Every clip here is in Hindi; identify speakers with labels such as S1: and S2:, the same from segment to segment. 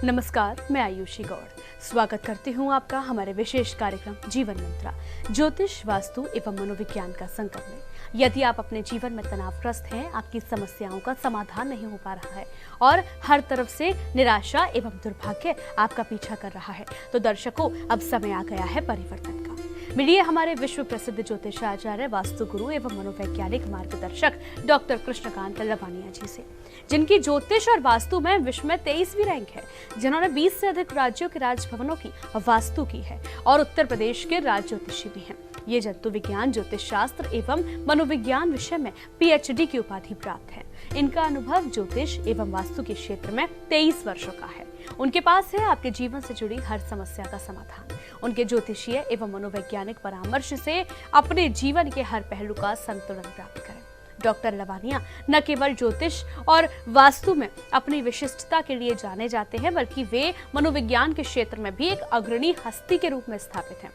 S1: नमस्कार, मैं आयुषी गौड़ स्वागत करती हूँ आपका हमारे विशेष कार्यक्रम जीवन मंत्रा ज्योतिष, वास्तु एवं मनोविज्ञान का संकट में। यदि आप अपने जीवन में तनावग्रस्त हैं, आपकी समस्याओं का समाधान नहीं हो पा रहा है और हर तरफ से निराशा एवं दुर्भाग्य आपका पीछा कर रहा है, तो दर्शकों, अब समय आ गया है परिवर्तन का। मिलिए हमारे विश्व प्रसिद्ध ज्योतिषाचार्य, वास्तु गुरु एवं मनोवैज्ञानिक मार्गदर्शक डॉक्टर कृष्णकांत लवानिया जी से, जिनकी ज्योतिष और वास्तु में विश्व में 23वीं रैंक है, जिन्होंने 20 से अधिक राज्यों के राजभवनों की वास्तु की है और उत्तर प्रदेश के राज्य ज्योतिषी भी हैं। ये जंतु विज्ञान, ज्योतिष शास्त्र एवं मनोविज्ञान विषय में PhD की उपाधि प्राप्त है। इनका अनुभव ज्योतिष एवं वास्तु के क्षेत्र में 23 वर्षों का है। उनके पास है आपके जीवन से जुड़ी हर समस्या का समाधान। उनके ज्योतिषीय एवं मनोवैज्ञानिक परामर्श से अपने जीवन के हर पहलू का संतुलन प्राप्त करें। डॉक्टर लवानिया न केवल ज्योतिष और वास्तु में अपनी विशिष्टता के लिए जाने जाते हैं, बल्कि वे मनोविज्ञान के क्षेत्र में भी एक अग्रणी हस्ती के रूप में स्थापित हैं।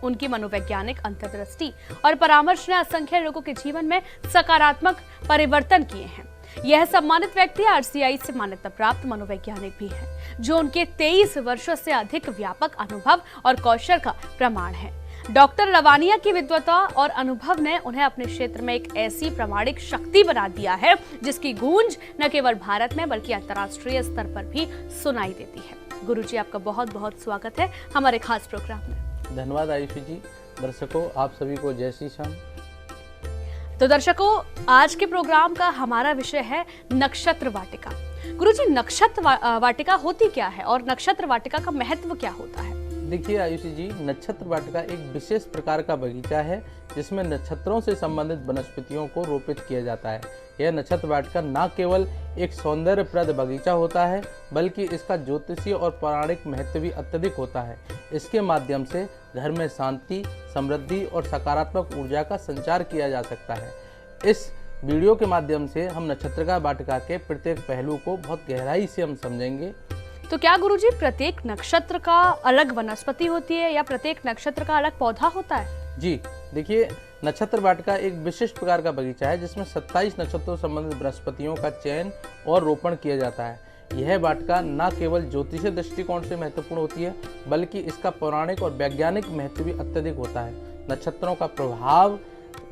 S1: उनकी मनोवैज्ञानिक अंतर्दृष्टि और परामर्श ने असंख्य लोगों के जीवन में सकारात्मक परिवर्तन किए हैं। यह सम्मानित व्यक्ति RCI से मान्यता प्राप्त मनोवैज्ञानिक भी है, जो उनके 23 वर्षों से अधिक व्यापक अनुभव और कौशल का प्रमाण है। डॉक्टर लवानिया की विद्वता और अनुभव ने उन्हें अपने क्षेत्र में एक ऐसी प्रामाणिक शक्ति बना दिया है, जिसकी गूंज न केवल भारत में बल्कि अंतर्राष्ट्रीय स्तर पर भी सुनाई देती है। गुरुजी, आपका बहुत बहुत स्वागत है हमारे खास प्रोग्राम में।
S2: धन्यवाद आयुषी जी। दर्शकों, आप सभी को जय श्री श्याम।
S1: तो दर्शकों, आज के प्रोग्राम का हमारा विषय है नक्षत्र वाटिका। गुरुजी, नक्षत्र वाटिका होती क्या है और नक्षत्र वाटिका का महत्व क्या होता है?
S2: देखिए आयुषी जी, नक्षत्र वाटिका एक विशेष प्रकार का बगीचा है जिसमें नक्षत्रों से संबंधित वनस्पतियों को रोपित किया जाता है। यह नक्षत्र वाटिका न केवल एक सौंदर्यप्रद बगीचा होता है, बल्कि इसका ज्योतिषीय और पौराणिक महत्व भी अत्यधिक होता है। इसके माध्यम से घर में शांति, समृद्धि और सकारात्मक ऊर्जा का संचार किया जा सकता है। इस वीडियो के माध्यम से हम नक्षत्र वाटिका के प्रत्येक पहलू को बहुत गहराई से हम समझेंगे।
S1: तो क्या गुरुजी, प्रत्येक नक्षत्र का अलग वनस्पति होती है या प्रत्येक नक्षत्र का अलग पौधा होता है?
S2: जी देखिए, नक्षत्र वाटिका एक विशिष्ट प्रकार का बगीचा है जिसमें 27 नक्षत्रों से संबंधित वनस्पतियों का चयन और रोपण किया जाता है। यह वाटिका न केवल ज्योतिषीय दृष्टिकोण से महत्वपूर्ण होती है, बल्कि इसका पौराणिक और वैज्ञानिक महत्व भी अत्यधिक होता है। नक्षत्रों का प्रभाव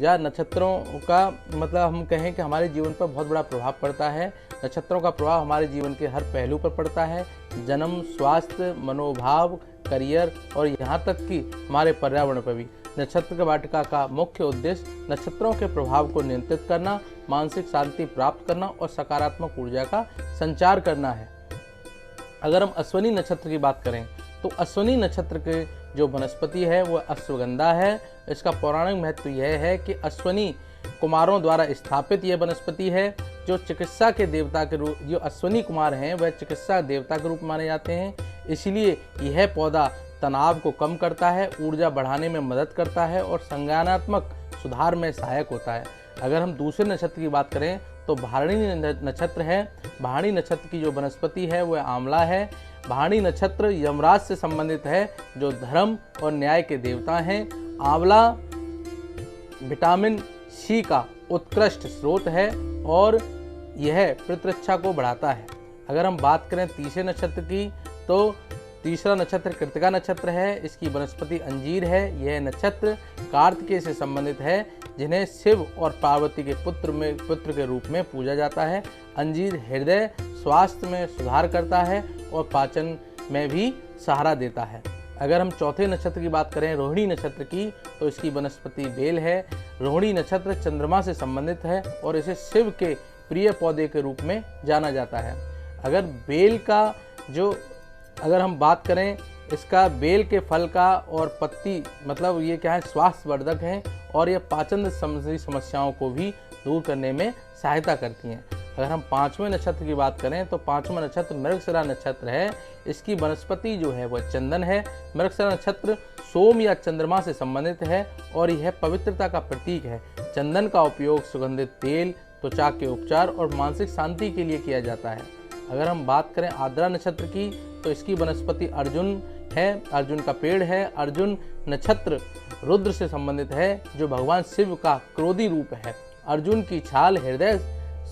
S2: या नक्षत्रों का मतलब हम कहें कि हमारे जीवन पर बहुत बड़ा प्रभाव पड़ता है। नक्षत्रों का प्रभाव हमारे जीवन के हर पहलू पर पड़ता है। जन्म, स्वास्थ्य, मनोभाव, करियर और यहाँ तक कि हमारे पर्यावरण पर भी। नक्षत्र वाटिका का मुख्य उद्देश्य नक्षत्रों के प्रभाव को नियंत्रित करना, मानसिक शांति प्राप्त करना और सकारात्मक ऊर्जा का संचार करना है। अगर हम अश्विनी नक्षत्र की बात करें तो अश्विनी नक्षत्र के जो वनस्पति है वह अश्वगंधा है। इसका पौराणिक महत्व यह है कि अश्विनी कुमारों द्वारा स्थापित यह वनस्पति है, जो चिकित्सा के देवता के रूप, जो अश्विनी कुमार हैं वह चिकित्सा देवता के रूप माने जाते हैं। इसलिए यह पौधा तनाव को कम करता है, ऊर्जा बढ़ाने में मदद करता है और संज्ञानात्मक सुधार में सहायक होता है। अगर हम दूसरे नक्षत्र की बात करें तो भाणी नक्षत्र है। भाणी नक्षत्र की जो वनस्पति है वह आंवला है। भाणी नक्षत्र यमराज से संबंधित है, जो धर्म और न्याय के देवता हैं। आंवला विटामिन C का उत्कृष्ट स्रोत है और यह प्रतिरक्षा को बढ़ाता है। अगर हम बात करें तीसरे नक्षत्र की तो तीसरा नक्षत्र कृत्तिका नक्षत्र है। इसकी वनस्पति अंजीर है। यह नक्षत्र कार्तिकेय से संबंधित है, जिन्हें शिव और पार्वती के पुत्र के रूप में पूजा जाता है। अंजीर हृदय स्वास्थ्य में सुधार करता है और पाचन में भी सहारा देता है। अगर हम चौथे नक्षत्र की बात करें, रोहिणी नक्षत्र की, तो इसकी वनस्पति बेल है। रोहिणी नक्षत्र चंद्रमा से संबंधित है और इसे शिव के प्रिय पौधे के रूप में जाना जाता है। अगर बेल का अगर हम बात करें, इसका बेल के फल का और पत्ती मतलब ये क्या है, स्वास्थ्यवर्धक हैं और ये पाचन संबंधी समस्याओं को भी दूर करने में सहायता करती हैं। अगर हम पांचवें नक्षत्र की बात करें तो पांचवा नक्षत्र मृगशिरा नक्षत्र है। इसकी वनस्पति जो है वह चंदन है। मृगशिरा नक्षत्र सोम या चंद्रमा से संबंधित है और यह पवित्रता का प्रतीक है। चंदन का उपयोग सुगंधित तेल, त्वचा के उपचार और मानसिक शांति के लिए किया जाता है। अगर हम बात करें आर्द्रा नक्षत्र की तो इसकी वनस्पति अर्जुन है। अर्जुन का पेड़ है। अर्जुन नक्षत्र रुद्र से संबंधित है, जो भगवान शिव का क्रोधी रूप है। अर्जुन की छाल हृदय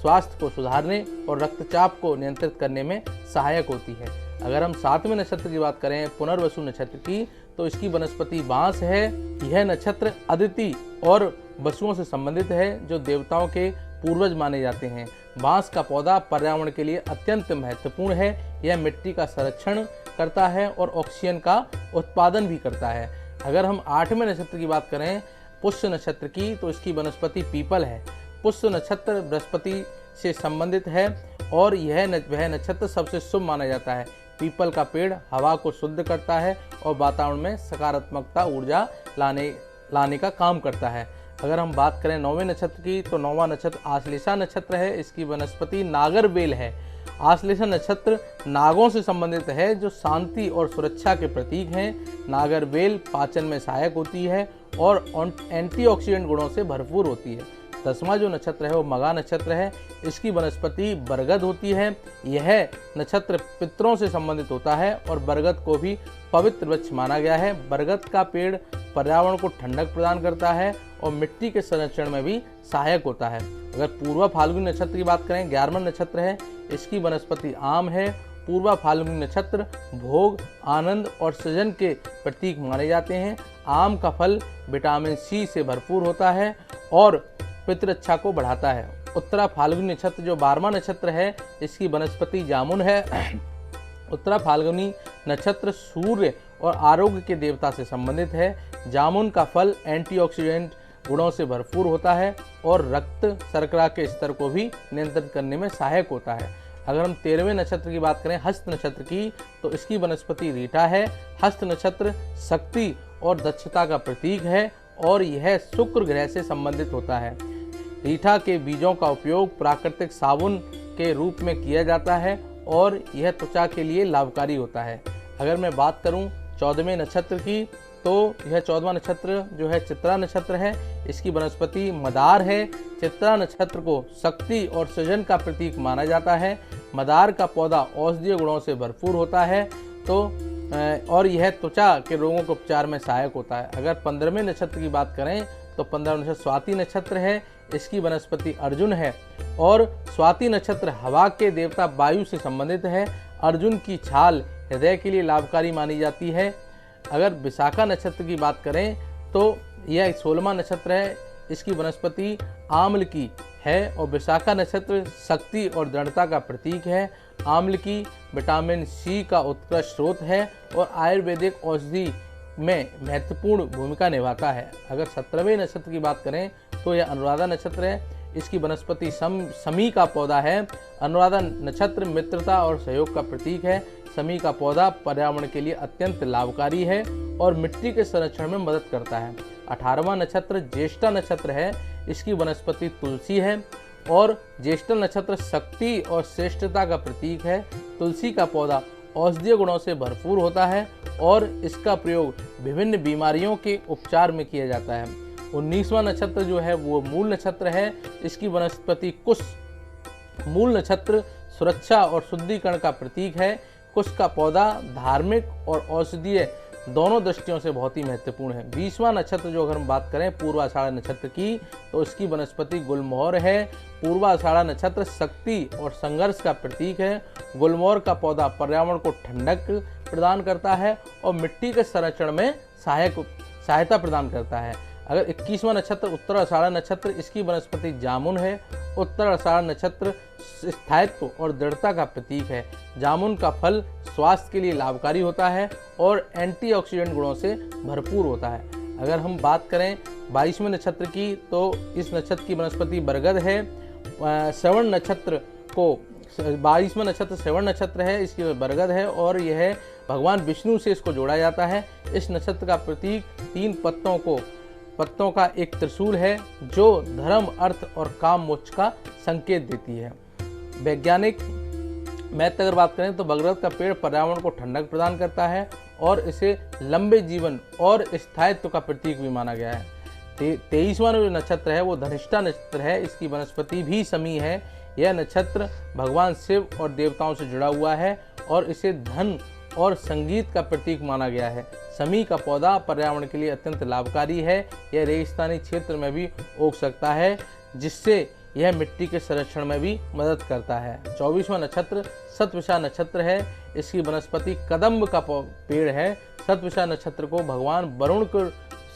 S2: स्वास्थ्य को सुधारने और रक्तचाप को नियंत्रित करने में सहायक होती है। अगर हम 7वें नक्षत्र की बात करें पुनर्वसु नक्षत्र की, तो इसकी वनस्पति बांस है। यह नक्षत्र अदिति और वसुओं से संबंधित है, जो देवताओं के पूर्वज माने जाते हैं। बांस का पौधा पर्यावरण के लिए अत्यंत महत्वपूर्ण है। यह मिट्टी का संरक्षण करता है और ऑक्सीजन का उत्पादन भी करता है। अगर हम 8वें नक्षत्र की बात करें पुष्य नक्षत्र की, तो इसकी वनस्पति पीपल है। पुष्य नक्षत्र बृहस्पति से संबंधित है और वह नक्षत्र सबसे शुभ माना जाता है। पीपल का पेड़ हवा को शुद्ध करता है और वातावरण में सकारात्मकता ऊर्जा लाने का काम करता है। अगर हम बात करें 9वें नक्षत्र की, तो 9वां नक्षत्र आश्लेषा नक्षत्र है। इसकी वनस्पति नागरवेल है। आश्लेषा नक्षत्र नागों से संबंधित है, जो शांति और सुरक्षा के प्रतीक हैं। नागरवेल पाचन में सहायक होती है और एंटीऑक्सीडेंट गुणों से भरपूर होती है। 10वां जो नक्षत्र है वो मघा नक्षत्र है। इसकी वनस्पति बरगद होती है। यह नक्षत्र पितरों से संबंधित होता है और बरगद को भी पवित्र वृक्ष माना गया है। बरगद का पेड़ पर्यावरण को ठंडक प्रदान करता है और मिट्टी के संरक्षण में भी सहायक होता है। अगर पूर्वा फाल्गुनी नक्षत्र की बात करें, 11वां नक्षत्र है। इसकी वनस्पति आम है। पूर्वा फाल्गुनी नक्षत्र भोग, आनंद और सृजन के प्रतीक माने जाते हैं। आम का फल विटामिन सी से भरपूर होता है और पितृच्छा को बढ़ाता है। उत्तरा फाल्गुनी नक्षत्र जो 12वां नक्षत्र है, इसकी वनस्पति जामुन है। उत्तरा फाल्गुनी नक्षत्र सूर्य और आरोग्य के देवता से संबंधित है। जामुन का फल एंटीऑक्सीडेंट गुणों से भरपूर होता है और रक्त शर्करा के स्तर को भी नियंत्रित करने में सहायक होता है। अगर हम 13वें नक्षत्र की बात करें हस्त नक्षत्र की, तो इसकी वनस्पति रीठा है। हस्त नक्षत्र शक्ति और दक्षता का प्रतीक है और यह शुक्र ग्रह से संबंधित होता है। रीठा के बीजों का उपयोग प्राकृतिक साबुन के रूप में किया जाता है और यह त्वचा के लिए लाभकारी होता है। अगर मैं बात करूं 14वें नक्षत्र की, तो यह 14वां नक्षत्र जो है चित्रा नक्षत्र है। इसकी वनस्पति मदार है। चित्रा नक्षत्र को शक्ति और सृजन का प्रतीक माना जाता है। मदार का पौधा औषधीय गुणों से भरपूर होता है और यह त्वचा के रोगों के उपचार में सहायक होता है। अगर 15वें नक्षत्र की बात करें, तो 15वां नक्षत्र स्वाति नक्षत्र है। इसकी वनस्पति अर्जुन है और स्वाति नक्षत्र हवा के देवता वायु से संबंधित है। अर्जुन की छाल हृदय के लिए लाभकारी मानी जाती है। अगर विशाखा नक्षत्र की बात करें, तो यह 16वां नक्षत्र है। इसकी वनस्पति आम्ल की है और विशाखा नक्षत्र शक्ति और दृढ़ता का प्रतीक है। आम्ल की विटामिन सी का उत्कृष्ट स्रोत है और आयुर्वेदिक औषधि में महत्वपूर्ण भूमिका निभाता है। अगर 17वें नक्षत्र की बात करें, तो यह अनुराधा नक्षत्र है। इसकी वनस्पति समी का पौधा है। अनुराधा नक्षत्र मित्रता और सहयोग का प्रतीक है। समी का पौधा पर्यावरण के लिए अत्यंत लाभकारी है और मिट्टी के संरक्षण में मदद करता है। 18वां नक्षत्र ज्येष्ठा नक्षत्र है। इसकी वनस्पति तुलसी है और ज्येष्ठा नक्षत्र शक्ति और श्रेष्ठता का प्रतीक है। तुलसी का पौधा औषधीय गुणों से भरपूर होता है और इसका प्रयोग विभिन्न बीमारियों के उपचार में किया जाता है। 19वां नक्षत्र जो है वो मूल नक्षत्र है। इसकी वनस्पति कुश। मूल नक्षत्र सुरक्षा और शुद्धिकरण का प्रतीक है। कुश का पौधा धार्मिक और औषधीय दोनों दृष्टियों से बहुत ही महत्वपूर्ण है। 20वां नक्षत्र जो अगर हम बात करें पूर्वाषाढ़ा नक्षत्र की, तो इसकी वनस्पति गुलमोहर है। पूर्वाषाढ़ा नक्षत्र शक्ति और संघर्ष का प्रतीक है। गुलमोहर का पौधा पर्यावरण को ठंडक प्रदान करता है और मिट्टी के संरक्षण में सहायता प्रदान करता है। अगर 21वां नक्षत्र उत्तराषाढ़ा नक्षत्र, इसकी वनस्पति जामुन है। उत्तराषाढ़ा नक्षत्र स्थायित्व और दृढ़ता का प्रतीक है। जामुन का फल स्वास्थ्य के लिए लाभकारी होता है और एंटीऑक्सीडेंट गुणों से भरपूर होता है। अगर हम बात करें 22वें नक्षत्र की, तो इस नक्षत्र की वनस्पति बरगद है। श्रवण नक्षत्र को 22वां नक्षत्र श्रवण नक्षत्र है। इसकी बरगद है और यह भगवान विष्णु से इसको जोड़ा जाता है। इस नक्षत्र का प्रतीक 3 पत्तों का एक त्रिशूल है, जो धर्म, अर्थ और काम मोक्ष का संकेत देती है। वैज्ञानिक महत्व अगर बात करें, तो बरगद का पेड़ पर्यावरण को ठंडक प्रदान करता है और इसे लंबे जीवन और स्थायित्व का प्रतीक भी माना गया है। 23वां जो नक्षत्र है वो धनिष्ठा नक्षत्र है। इसकी वनस्पति भी समी है। यह नक्षत्र भगवान शिव और देवताओं से जुड़ा हुआ है और इसे धन और संगीत का प्रतीक माना गया है। समी का पौधा पर्यावरण के लिए अत्यंत लाभकारी है। यह रेगिस्तानी क्षेत्र में भी उग सकता है, जिससे यह मिट्टी के संरक्षण में भी मदद करता है। 24वां नक्षत्र शतभिषा नक्षत्र है। इसकी वनस्पति कदम्ब का पेड़ है। शतभिषा नक्षत्र को भगवान वरुण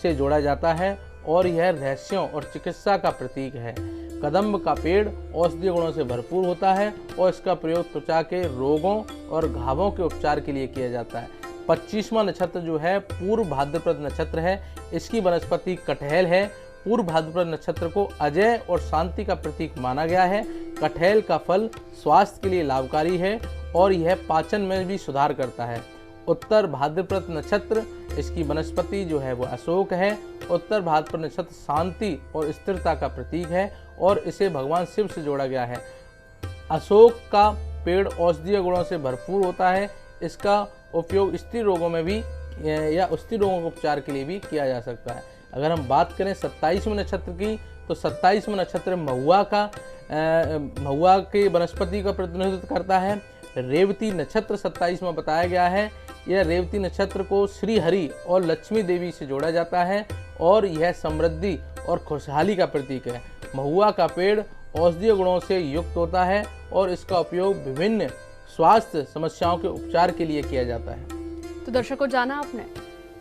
S2: से जोड़ा जाता है और यह रहस्यों और चिकित्सा का प्रतीक है। कदम्ब का पेड़ औषधीय गुणों से भरपूर होता है और इसका प्रयोग त्वचा के रोगों और घावों के उपचार के लिए किया जाता है। 25वां नक्षत्र जो है पूर्व भाद्रपद नक्षत्र है। इसकी वनस्पति कटहल है। पूर्व भाद्रपद नक्षत्र को अजय और शांति का प्रतीक माना गया है। कटहल का फल स्वास्थ्य के लिए लाभकारी है और यह पाचन में भी सुधार करता है। उत्तर भाद्रपद नक्षत्र, इसकी वनस्पति जो है वो अशोक है। उत्तर भाद्रपद नक्षत्र शांति और स्थिरता का प्रतीक है और इसे भगवान शिव से जोड़ा गया है। अशोक का पेड़ औषधीय गुणों से भरपूर होता है। इसका उपयोग स्त्री रोगों में भी या स्त्री रोगों के उपचार के लिए भी किया जा सकता है। अगर हम बात करें 27वें नक्षत्र की, तो 27वां नक्षत्र महुआ के वनस्पति का प्रतिनिधित्व करता है। रेवती नक्षत्र 27वां बताया गया है। यह रेवती नक्षत्र को श्री हरि और लक्ष्मी देवी से जोड़ा जाता है और यह समृद्धि और खुशहाली का प्रतीक है। महुआ का पेड़ औषधीय गुणों से युक्त होता है और इसका उपयोग विभिन्न स्वास्थ्य समस्याओं के उपचार के लिए किया जाता है।
S1: तो दर्शकों, जाना आपने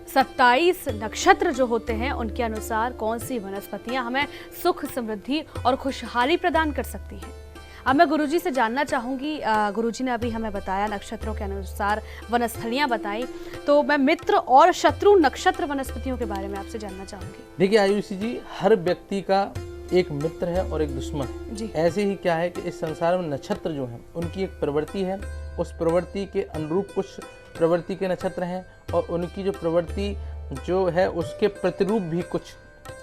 S1: 27 नक्षत्र जो होते हैं उनके अनुसार कौन सी वनस्पतियां हमें सुख, समृद्धि और खुशहाली प्रदान कर सकती हैं। अब मैं गुरुजी से जानना चाहूंगी, गुरुजी ने अभी हमें बताया नक्षत्रों के अनुसार वनस्थलियां बताई, तो मैं मित्र और शत्रु नक्षत्र वनस्पतियों के बारे में आपसे जानना चाहूंगी।
S2: देखिए आयुषी जी, हर व्यक्ति का एक मित्र है और एक दुश्मन है
S1: जी।
S2: ऐसे ही क्या है कि इस संसार में नक्षत्र जो है उनकी एक प्रवृत्ति है। उस प्रवृत्ति के अनुरूप कुछ प्रवृत्ति के नक्षत्र हैं और उनकी जो प्रवृत्ति जो है उसके प्रतिरूप भी कुछ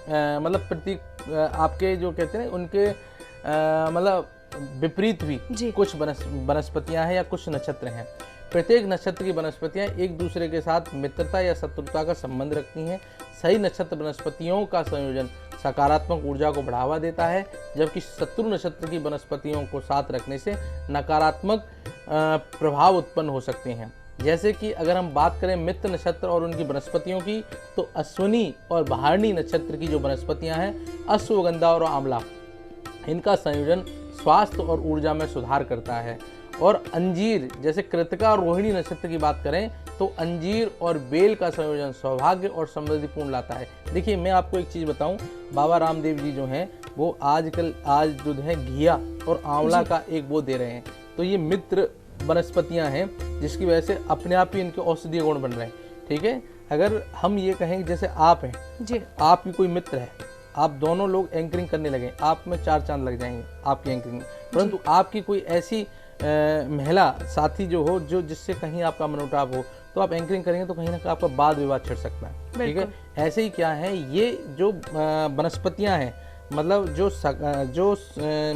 S2: मतलब प्रतीक आपके जो कहते हैं उनके मतलब विपरीत भी कुछ वनस्पतियां हैं या कुछ नक्षत्र हैं। प्रत्येक नक्षत्र की वनस्पतियां एक दूसरे के साथ मित्रता या शत्रुता का संबंध रखती हैं। सही नक्षत्र वनस्पतियों का संयोजन सकारात्मक ऊर्जा को बढ़ावा देता है, जबकि शत्रु नक्षत्र की वनस्पतियों को साथ रखने से नकारात्मक प्रभाव उत्पन्न हो सकते हैं। जैसे कि अगर हम बात करें मित्र नक्षत्र और उनकी वनस्पतियों की, तो अश्विनी और बहारनी नक्षत्र की जो वनस्पतियां हैं, अश्वगंधा और आंवला, इनका संयोजन स्वास्थ्य और ऊर्जा में सुधार करता है। और अंजीर, जैसे कृतिका और रोहिणी नक्षत्र की बात करें तो अंजीर और बेल का संयोजन सौभाग्य और समृद्धिपूर्ण लाता है। देखिए मैं आपको एक चीज़ बताऊं, बाबा रामदेव जी जो हैं वो आज जो है घिया और आंवला का एक वो दे रहे हैं। तो ये मित्र वनस्पतियां हैं जिसकी वजह से अपने आप ही इनके औषधीय गुण बन रहे हैं। ठीक है, अगर हम ये कहें जैसे आप हैं जी, आपकी कोई मित्र है, आप दोनों लोग एंकरिंग करने लगे, आप में 4 चांद लग जाएंगे आपकी एंकरिंग में। परंतु आपकी कोई ऐसी महिला साथी जो हो जो जिससे कहीं आपका मनमुटाव हो, तो आप एंकरिंग करेंगे तो कहीं ना कहीं आपका वाद विवाद छिड़ सकता है। ठीक है, ऐसे ही क्या है, ये जो वनस्पतियां हैं, मतलब जो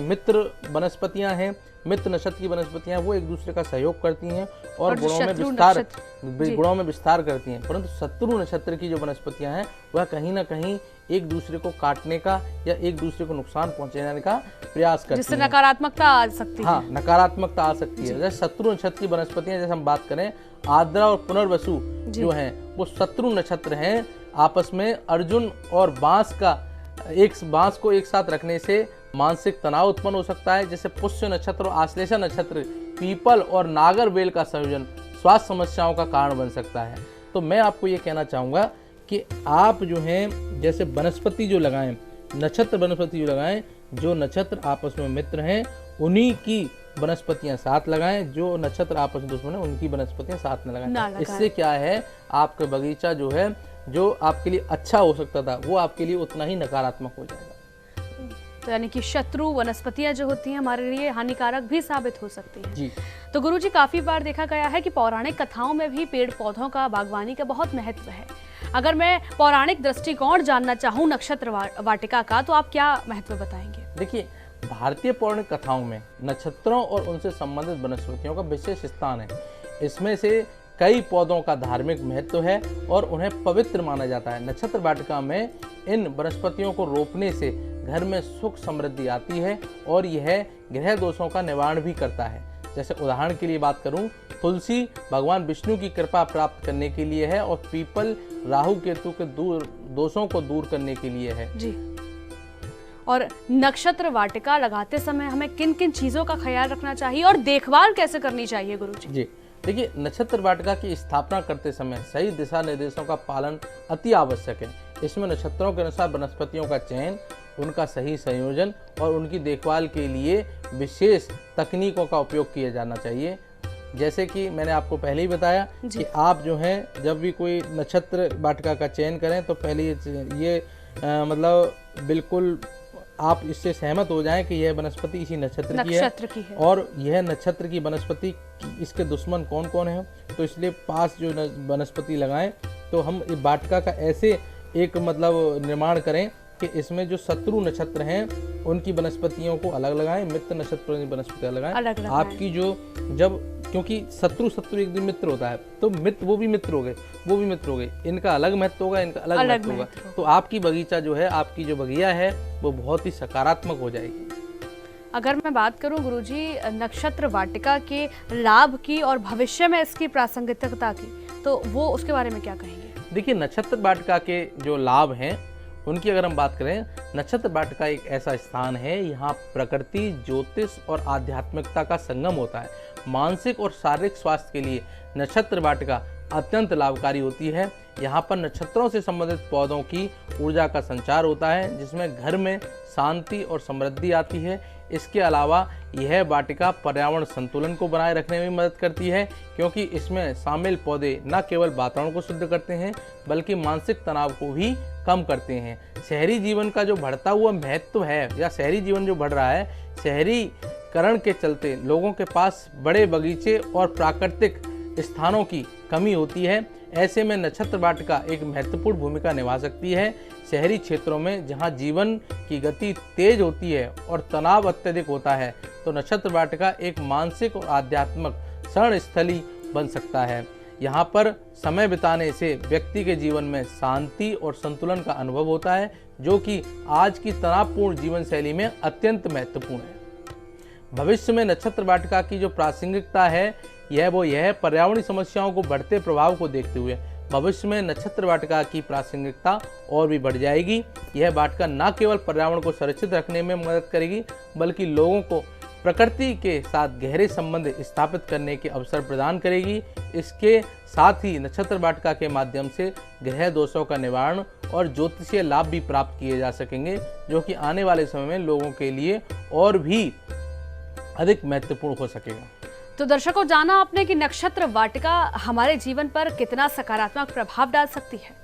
S2: मित्र वनस्पतियां हैं, मित्र नक्षत्र की वनस्पतियां, वो एक दूसरे का सहयोग करती हैं और गुणों में विस्तार करती हैं। परंतु शत्रु नक्षत्र की जो वनस्पतियां हैं वह कहीं ना कहीं एक दूसरे को काटने का या एक दूसरे को नुकसान पहुंचाने का प्रयास करती हैं,
S1: जिससे नकारात्मकता आ सकती है।
S2: हाँ, नकारात्मकता आ सकती है। जैसे शत्रु नक्षत्र की वनस्पतियां, जैसे हम बात करें आर्द्रा और पुनर्वसु जो हैं, वो शत्रु नक्षत्र हैं। आपस में अर्जुन और बांस को एक साथ रखने से मानसिक तनाव उत्पन्न हो सकता है। जैसे पुष्य नक्षत्र और आश्लेषा नक्षत्र, पीपल और नागर बेल का संयोजन स्वास्थ्य समस्याओं का कारण बन सकता है। तो मैं आपको ये कहना चाहूँगा कि आप जो हैं जैसे वनस्पति जो लगाएं, नक्षत्र वनस्पति जो लगाएं, जो नक्षत्र आपस में मित्र हैं उन्हीं की वनस्पतियां साथ लगाएं, जो नक्षत्र आपस में दुश्मन है उनकी वनस्पतियां साथ न लगाएं। इससे क्या है, आपका बगीचा जो है जो आपके लिए अच्छा हो सकता था वो आपके लिए उतना ही नकारात्मक हो जाएगा।
S1: तो यानी कि शत्रु वनस्पतियां जो होती हैं हमारे लिए हानिकारक भी साबित हो सकती हैं जी। तो गुरुजी, काफी बार देखा गया है कि पौराणिक कथाओं में भी पेड़ पौधों का, बागवानी का बहुत महत्व है। अगर मैं पौराणिक दृष्टिकोण जानना चाहूँ नक्षत्र वाटिका का, तो आप क्या महत्व बताएंगे?
S2: देखिए, भारतीय पौराणिक कथाओं में नक्षत्रों और उनसे संबंधित वनस्पतियों का विशेष स्थान है। इसमें से कई पौधों का धार्मिक महत्व है और उन्हें पवित्र माना जाता है। नक्षत्र वाटिका में इन वनस्पतियों को रोपने से घर में सुख समृद्धि आती है और यह ग्रह दोषों का निवारण भी करता है। जैसे उदाहरण के लिए बात करूं, तुलसी भगवान विष्णु की कृपा प्राप्त करने के लिए है और पीपल राहु केतु के दोषों को दूर करने के लिए है
S1: जी। और नक्षत्र वाटिका लगाते समय हमें किन किन चीज़ों का ख्याल रखना चाहिए और देखभाल कैसे करनी चाहिए गुरुजी?
S2: जी देखिए, नक्षत्र वाटिका की स्थापना करते समय सही दिशा निर्देशों का पालन अति आवश्यक है। इसमें नक्षत्रों के अनुसार वनस्पतियों का चयन, उनका सही संयोजन और उनकी देखभाल के लिए विशेष तकनीकों का उपयोग किया जाना चाहिए। जैसे कि मैंने आपको पहले ही बताया कि आप जो हैं जब भी कोई नक्षत्र वाटिका का चयन करें तो पहले ये मतलब बिल्कुल आप इससे सहमत हो जाएं कि यह वनस्पति इसी नक्षत्र की है और यह नक्षत्र की वनस्पति इसके दुश्मन कौन कौन है। तो इसलिए पास जो वनस्पति लगाएं तो हम इस वाटिका का ऐसे एक मतलब निर्माण करें कि इसमें जो शत्रु नक्षत्र हैं उनकी वनस्पतियों को अलग लगाएं, मित्र नक्षत्र की वनस्पतियां लगाएं। आपकी जो जब क्योंकि शत्रु एक दिन मित्र होता है तो मित्र वो भी मित्र हो गए, इनका अलग महत्व होगा, इनका अलग महत्व होगा। तो आपकी बगीचा जो है, आपकी जो बगिया है वो बहुत ही सकारात्मक हो जाएगी।
S1: अगर मैं बात करूं गुरुजी नक्षत्र वाटिका के लाभ की और भविष्य में इसकी प्रासंगिकता की, तो वो उसके बारे में क्या कहेंगे?
S2: देखिए, नक्षत्र वाटिका के जो लाभ हैं उनकी अगर हम बात करें, नक्षत्र वाटिका एक ऐसा स्थान है यहाँ प्रकृति, ज्योतिष और आध्यात्मिकता का संगम होता है। मानसिक और शारीरिक स्वास्थ्य के लिए नक्षत्र वाटिका अत्यंत लाभकारी होती है। यहाँ पर नक्षत्रों से संबंधित पौधों की ऊर्जा का संचार होता है जिसमें घर में शांति और समृद्धि आती है। इसके अलावा यह वाटिका पर्यावरण संतुलन को बनाए रखने में मदद करती है क्योंकि इसमें शामिल पौधे न केवल वातावरण को शुद्ध करते हैं बल्कि मानसिक तनाव को भी कम करते हैं। शहरी जीवन का जो बढ़ता हुआ महत्व है या शहरी जीवन जो बढ़ रहा है, शहरीकरण के चलते लोगों के पास बड़े बगीचे और प्राकृतिक स्थानों की कमी होती है। ऐसे में नक्षत्र वाटिका एक महत्वपूर्ण भूमिका निभा सकती है। शहरी क्षेत्रों में जहां जीवन की गति तेज होती है और तनाव अत्यधिक होता है तो नक्षत्र वाटिका एक मानसिक और आध्यात्मिक शरण स्थली बन सकता है। यहाँ पर समय बिताने से व्यक्ति के जीवन में शांति और संतुलन का अनुभव होता है जो कि आज की तनावपूर्ण जीवन शैली में अत्यंत महत्वपूर्ण है। भविष्य में नक्षत्र वाटिका की जो प्रासंगिकता है यह पर्यावरणीय समस्याओं को बढ़ते प्रभाव को देखते हुए भविष्य में नक्षत्र वाटिका की प्रासंगिकता और भी बढ़ जाएगी। यह वाटिका न केवल पर्यावरण को सुरक्षित रखने में मदद करेगी बल्कि लोगों को प्रकृति के साथ गहरे संबंध स्थापित करने के अवसर प्रदान करेगी। इसके साथ ही नक्षत्र वाटिका के माध्यम से ग्रह दोषों का निवारण और ज्योतिषीय लाभ भी प्राप्त किए जा सकेंगे जो कि आने वाले समय में लोगों के लिए और भी अधिक महत्वपूर्ण हो सकेगा।
S1: तो दर्शकों, जाना आपने कि नक्षत्र वाटिका हमारे जीवन पर कितना सकारात्मक प्रभाव डाल सकती है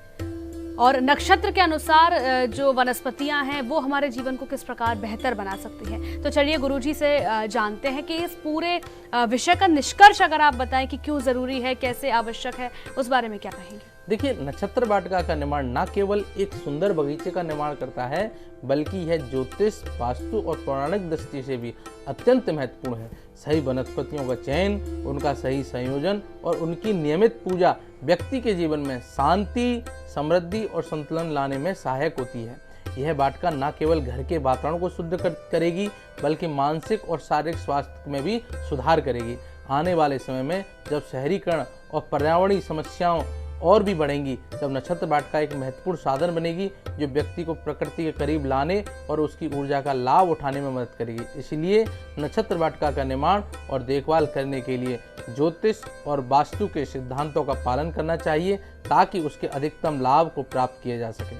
S1: और नक्षत्र के अनुसार जो वनस्पतियां हैं वो हमारे जीवन को किस प्रकार बेहतर बना सकती हैं। तो चलिए गुरुजी से जानते हैं कि इस पूरे विषय का निष्कर्ष अगर आप बताएं कि क्यों जरूरी है, कैसे आवश्यक है, उस बारे में क्या कहेंगे?
S2: देखिए, नक्षत्र वाटिका का निर्माण न केवल एक सुंदर बगीचे का निर्माण करता है बल्कि यह ज्योतिष, वास्तु और पौराणिक दृष्टि से भी अत्यंत महत्वपूर्ण है। सही वनस्पतियों का चयन, उनका सही संयोजन और उनकी नियमित पूजा व्यक्ति के जीवन में शांति, समृद्धि और संतुलन लाने में सहायक होती है। यह वाटिका न केवल घर के वातावरण को शुद्ध करेगी बल्कि मानसिक और शारीरिक स्वास्थ्य में भी सुधार करेगी। आने वाले समय में जब शहरीकरण और पर्यावरणीय समस्याओं और भी बढ़ेंगी तब नक्षत्र वाटिका एक महत्वपूर्ण साधन बनेगी जो व्यक्ति को प्रकृति के करीब लाने और उसकी ऊर्जा का लाभ उठाने में मदद करेगी। इसलिए नक्षत्र वाटिका का निर्माण और देखभाल करने के लिए ज्योतिष और वास्तु के सिद्धांतों का पालन करना चाहिए ताकि उसके अधिकतम लाभ को प्राप्त किया जा सके।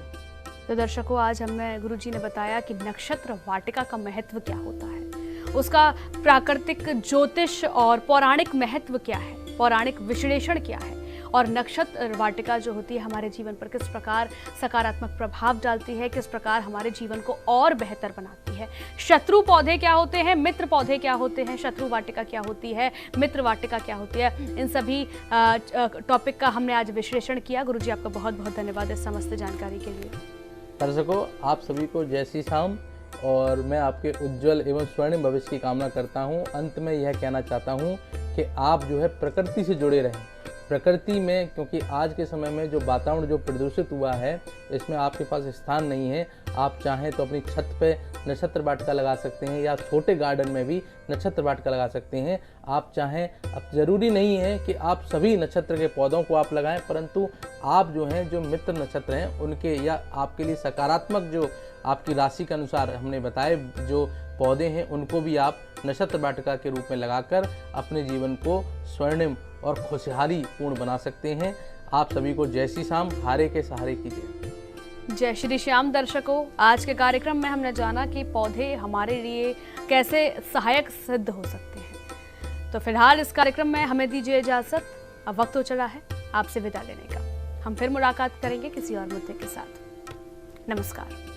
S1: तो दर्शकों, आज हमें गुरुजी ने बताया कि नक्षत्र वाटिका का महत्व क्या होता है, उसका प्राकृतिक, ज्योतिष और पौराणिक महत्व क्या है, पौराणिक विश्लेषण क्या है और नक्षत्र वाटिका जो होती है हमारे जीवन पर किस प्रकार सकारात्मक प्रभाव डालती है, किस प्रकार हमारे जीवन को और बेहतर बनाती है। शत्रु पौधे क्या होते हैं, मित्र पौधे क्या होते हैं, शत्रु वाटिका क्या होती है, मित्र वाटिका क्या होती है, इन सभी टॉपिक का हमने आज विश्लेषण किया। गुरुजी, आपका बहुत बहुत धन्यवाद इस समस्त जानकारी के लिए।
S2: दर्शकों, आप सभी को जय श्री राम और मैं आपके उज्जवल एवं स्वर्णिम भविष्य की कामना करता हूँ। अंत में यह कहना चाहता हूँ कि आप जो है प्रकृति से जुड़े रहें। प्रकृति में, क्योंकि आज के समय में जो वातावरण जो प्रदूषित हुआ है इसमें आपके पास स्थान नहीं है। आप चाहें तो अपनी छत पे नक्षत्र वाटिका लगा सकते हैं या छोटे गार्डन में भी नक्षत्र वाटिका लगा सकते हैं। आप चाहें, अब ज़रूरी नहीं है कि आप सभी नक्षत्र के पौधों को आप लगाएं, परंतु आप जो हैं जो मित्र नक्षत्र हैं उनके या आपके लिए सकारात्मक जो आपकी राशि के अनुसार हमने बताए जो पौधे हैं उनको भी आप नक्षत्र वाटिका के रूप में लगाकर अपने जीवन को स्वर्णिम और खुशहाली पूर्ण बना सकते हैं। आप सभी को जय श्री श्याम, हारे के सहारे कीजिए।
S1: जय श्री श्याम दर्शकों, आज के कार्यक्रम में हमने जाना कि पौधे हमारे लिए कैसे सहायक सिद्ध हो सकते हैं। तो फिलहाल इस कार्यक्रम में हमें दीजिए इजाजत, अब वक्त हो चला है आपसे विदा लेने का। हम फिर मुलाकात करेंगे किसी और मुद्दे के साथ। नमस्कार।